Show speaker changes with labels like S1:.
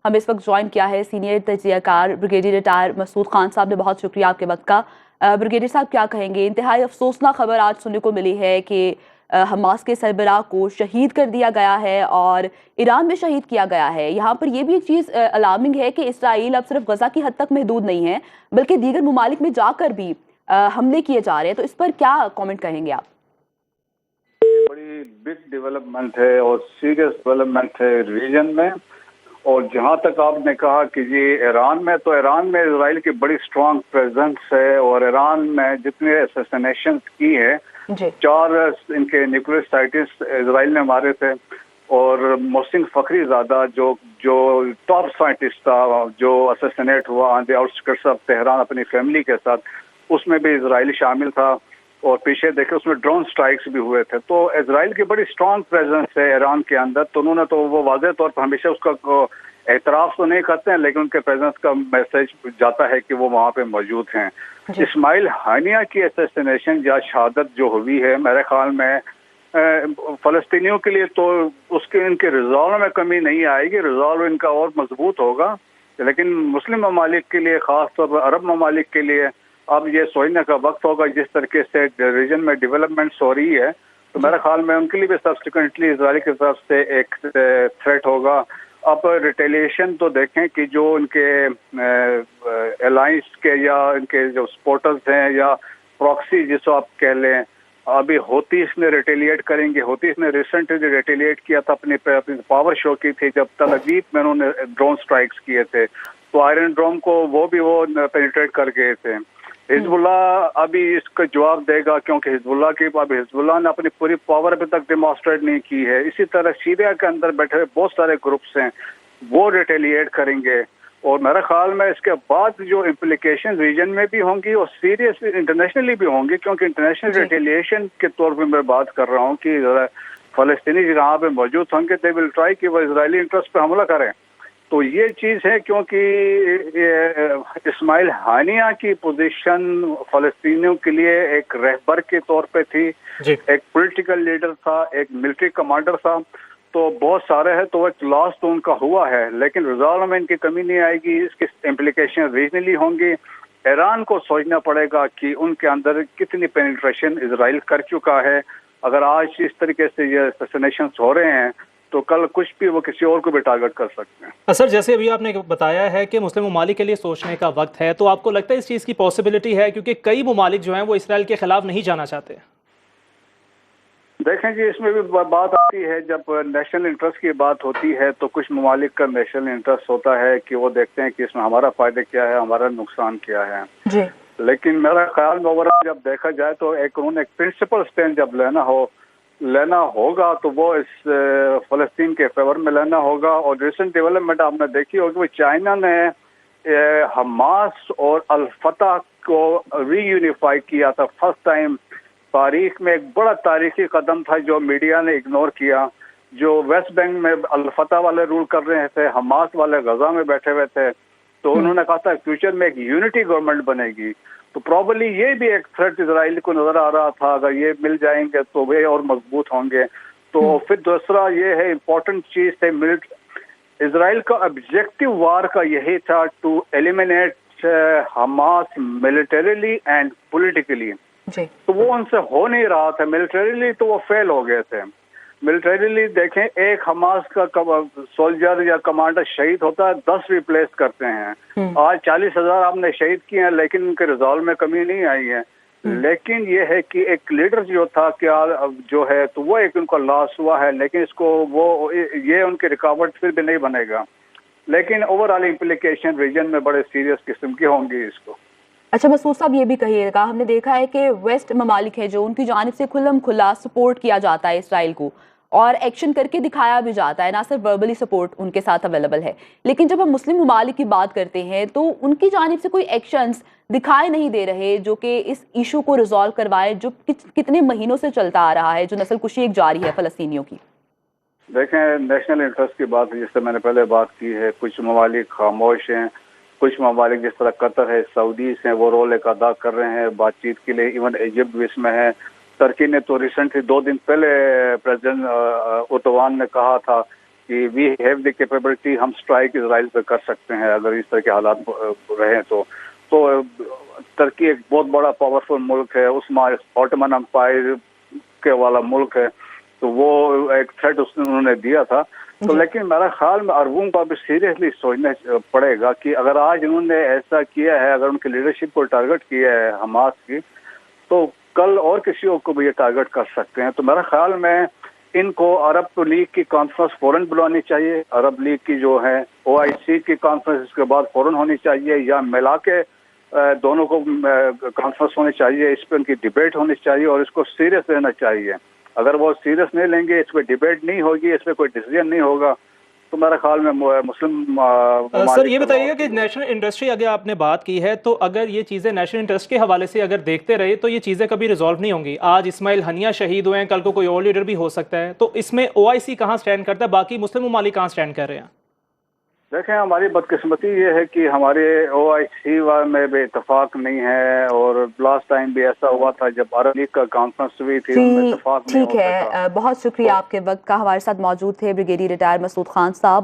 S1: हमें इस वक्त ज्वाइन किया है सीनियर तजियाकार ब्रिगेडियर रिटायर मसूद खान साहब ने। बहुत शुक्रिया आपके वक्त का। ब्रिगेडियर साहब, क्या कहेंगे? इंतहाई अफसोसनाक खबर आज सुनने को मिली है कि हमास के सरबराह को शहीद कर दिया गया है और ईरान में शहीद किया गया है। यहाँ पर यह भी एक चीज़ अलार्मिंग है कि इसराइल अब सिर्फ गजा की हद तक महदूद नहीं है, बल्कि दीगर ममालिक में जाकर भी हमले किए जा रहे हैं। तो इस पर क्या कमेंट कहेंगे आप?
S2: बड़ी बिग डेवलपमेंट है और सीरियस डेवलपमेंट है रीजन में। और जहां तक आपने कहा कि जी ईरान में, तो ईरान में इजराइल की बड़ी स्ट्रांग प्रेजेंस है और ईरान में जितने असैसिनेशन की है, 4 इनके न्यूक्लियर साइंटिस्ट इजराइल ने मारे थे। और मोहसिन फखरीजादा जो जो टॉप साइंटिस्ट था जो असैसिनेट हुआ on the outskirts of Tehran अपनी फैमिली के साथ, उसमें भी इजराइल शामिल था। और पीछे देखे उसमें ड्रोन स्ट्राइक्स भी हुए थे। तो इजराइल की बड़ी स्ट्रांग प्रेजेंस है ईरान के अंदर। तो उन्होंने तो वो वाज़ेह तौर पर हमेशा उसका एतराफ़ तो नहीं करते हैं, लेकिन उनके प्रेजेंस का मैसेज जाता है कि वो वहाँ पे मौजूद हैं। इस्माइल हानिया की असैसिनेशन या शहादत जो हुई है, मेरे ख्याल में फ़लस्तीनियों के लिए तो उसके इनके रिजॉल्व में कमी नहीं आएगी, रिजॉल्व इनका और मजबूत होगा। लेकिन मुस्लिम ममालिक के लिए, ख़ासतौर पर अरब ममालिक के लिए अब ये सोचने का वक्त होगा। जिस तरीके से रीजन में डेवलपमेंट्स हो रही है, तो मेरे ख्याल में उनके लिए भी सब्सिक्वेंटली इजराइल की तरफ से एक थ्रेट होगा। अब रिटेलिएशन तो देखें कि जो उनके अलायंस के या इनके जो सपोर्टर्स हैं या प्रॉक्सी जिसको आप कह लें, अभी होतीस ने रिटेलिएट करेंगे। होतीस ने रिसेंटली रिटेलिएट किया था, अपनी पावर शो की थी जब तल अवीव में उन्होंने ड्रोन स्ट्राइक्स किए थे। तो आयरन ड्रोम को वो पेनिट्रेट कर गए थे। हिजबुल्ला अभी इसका जवाब देगा, क्योंकि हिजबुल्ला ने अपनी पूरी पावर अभी तक डिमॉन्स्ट्रेट नहीं की है। इसी तरह सीरिया के अंदर बैठे बहुत सारे ग्रुप्स हैं, वो रिटेलिएट करेंगे। और मेरे ख्याल में इसके बाद जो इम्प्लीकेशन रीजन में भी होंगी और सीरियस इंटरनेशनली भी होंगी, क्योंकि इंटरनेशनल रिटेलिएशन के तौर पर मैं बात कर रहा हूँ कि फलस्तीनी जहाँ पे मौजूद होंगे, दे विल ट्राई कि वो इजरायली इंटरेस्ट पे हमला करें। तो ये चीज़ है, क्योंकि इस्माइल हानिया की पोजीशन फ़लस्तीनियों के लिए एक रहबर के तौर पे थी, एक पॉलिटिकल लीडर था, एक मिलिट्री कमांडर था। तो बहुत सारे हैं, तो एक लॉस तो उनका हुआ है, लेकिन रिजॉल्व में इनकी कमी नहीं आएगी। इसकी इम्प्लीकेशन रीजनली होंगी। ईरान को सोचना पड़ेगा कि उनके अंदर कितनी पेनिट्रेशन इजराइल कर चुका है। अगर आज इस तरीके से ये असैसिनेशन हो रहे हैं, तो कल कुछ भी वो किसी और को भी टारगेट कर सकते हैं।
S3: सर, जैसे अभी आपने बताया है कि मुस्लिम ममालिक के लिए सोचने का वक्त है, तो आपको लगता है इस चीज़ की पॉसिबिलिटी है? क्योंकि कई ममालिक जो हैं वो इसराइल के खिलाफ नहीं जाना चाहते।
S2: देखें जी, इसमें भी बात आती है, जब नेशनल इंटरेस्ट की बात होती है तो कुछ ममालिक का नेशनल इंटरेस्ट होता है कि वो देखते हैं कि इसमें हमारा फायदा क्या है, हमारा नुकसान क्या है जी। लेकिन मेरा ख्याल में ओवरऑल जब देखा जाए तो उन्होंने एक प्रिंसिपल स्टैंड जब लेना होगा तो वो इस फलस्तीन के फेवर में लेना होगा। और रिसेंट डेवलपमेंट आपने देखी होगी, वो चाइना ने हमास और अल फतह को रीयूनिफाई किया था फर्स्ट टाइम तारीख में। एक बड़ा तारीखी कदम था जो मीडिया ने इग्नोर किया। जो वेस्ट बैंक में अल फतह वाले रूल कर रहे थे, हमास वाले गजा में बैठे हुए थे, तो उन्होंने कहा था फ्यूचर में एक यूनिटी गवर्नमेंट बनेगी। तो प्रॉबली ये भी एक थ्रेट इजराइल को नजर आ रहा था, अगर ये मिल जाएंगे तो वे और मजबूत होंगे। तो फिर दूसरा ये है, इम्पोर्टेंट चीज है, इजराइल का ऑब्जेक्टिव वार का यही था, to eliminate Hamas militarily and politically. तो वो उनसे हो नहीं रहा था। मिलिटरीली तो वो फेल हो गए थे। मिलिटरीली देखें, एक हमास का सोल्जर या कमांडर शहीद होता है, 10 रिप्लेस करते हैं। आज 40,000 आपने शहीद किए हैं, लेकिन उनके रिजॉल्व में कमी नहीं आई है। लेकिन ये है कि एक लीडर जो था क्या जो है, तो वो एक उनका लॉस हुआ है, लेकिन इसको वो ये उनकी रिकॉर्ड फिर भी नहीं बनेगा। लेकिन ओवरऑल इम्प्लीकेशन रीजन में बड़े सीरियस किस्म की होंगी इसको।
S1: अच्छा मसूद साहब, ये भी कहिएगा, हमने देखा है कि वेस्ट ममालिक है जो उनकी जानिब से खुल्लम खुला सपोर्ट किया जाता है इसराइल को, और एक्शन करके दिखाया भी जाता है, ना सिर्फ वर्बली सपोर्ट उनके साथ अवेलेबल है। लेकिन जब हम मुस्लिम ममालिक की बात करते हैं तो उनकी जानिब से कोई एक्शंस दिखाई नहीं दे रहे जो कि इस इशू को रिजॉल्व करवाए, जो कितने महीनों से चलता आ रहा है, जो नस्ल कुशी एक जारी है फलस्तीनियों की।
S2: देखें, नेशनल इंटरेस्ट की बात जिससे मैंने पहले बात की है, कुछ ममालिक खामोश हैं, कुछ ममालिक जिस तरह कतर है, सऊदीज हैं, वो रोल एक अदा कर रहे हैं बातचीत के लिए। इवन इजिप्ट भी इसमें है। टर्की ने तो रिसेंटली 2 दिन पहले प्रेसिडेंट एर्दोगान ने कहा था कि वी हैव द कैपेबिलिटी, हम स्ट्राइक इसराइल पे कर सकते हैं अगर इस तरह के हालात रहे तो तुर्की एक बहुत बड़ा पावरफुल मुल्क है, उसमें ऑटोमन एम्पायर के वाला मुल्क है, तो वो एक थ्रेट उन्होंने दिया था। तो लेकिन मेरा ख्याल में अरबों को अभी सीरियसली सोचना पड़ेगा कि अगर आज इन्होंने ऐसा किया है, अगर उनकी लीडरशिप को टारगेट किया है हमास की, तो कल और किसी को भी ये टारगेट कर सकते हैं। तो मेरा ख्याल में इनको अरब लीग की कॉन्फ्रेंस फौरन बुलानी चाहिए, अरब लीग की जो है OIC की कॉन्फ्रेंस इसके बाद फौरन होनी चाहिए, या मिला के दोनों को कॉन्फ्रेंस होनी चाहिए, इस पर उनकी डिबेट होनी चाहिए और इसको सीरियस लेना चाहिए। अगर वो सीरियस नहीं लेंगे, इस पर डिबेट नहीं होगी, इस पर कोई डिसीजन नहीं होगा, तो मेरे ख्याल में मुस्लिम
S3: सर ये बताइएगा कि नेशनल इंटरेस्ट की अगर आपने बात की है, तो अगर ये चीज़ें नेशनल इंटरेस्ट के हवाले से अगर देखते रहे तो ये चीज़ें कभी रिजॉल्व नहीं होंगी। आज इस्माइल हनिया शहीद हुए हैं, कल को कोई और लीडर भी हो सकता है, तो इसमें OIC कहाँ स्टैंड करता है, बाकी मुस्लिम ममालिक कहाँ स्टैंड कर रहे हैं?
S2: देखें, हमारी बदकिस्मती ये है कि हमारे OIC में भी इतफाक नहीं है, और लास्ट टाइम भी ऐसा हुआ था जब अरब लीग का कॉन्फ्रेंस हुई थी, उनमें इतफाक नहीं हो
S1: ठीक है,
S2: सका।
S1: बहुत शुक्रिया आपके वक्त का। हमारे साथ मौजूद थे ब्रिगेडियर रिटायर मसूद खान साहब।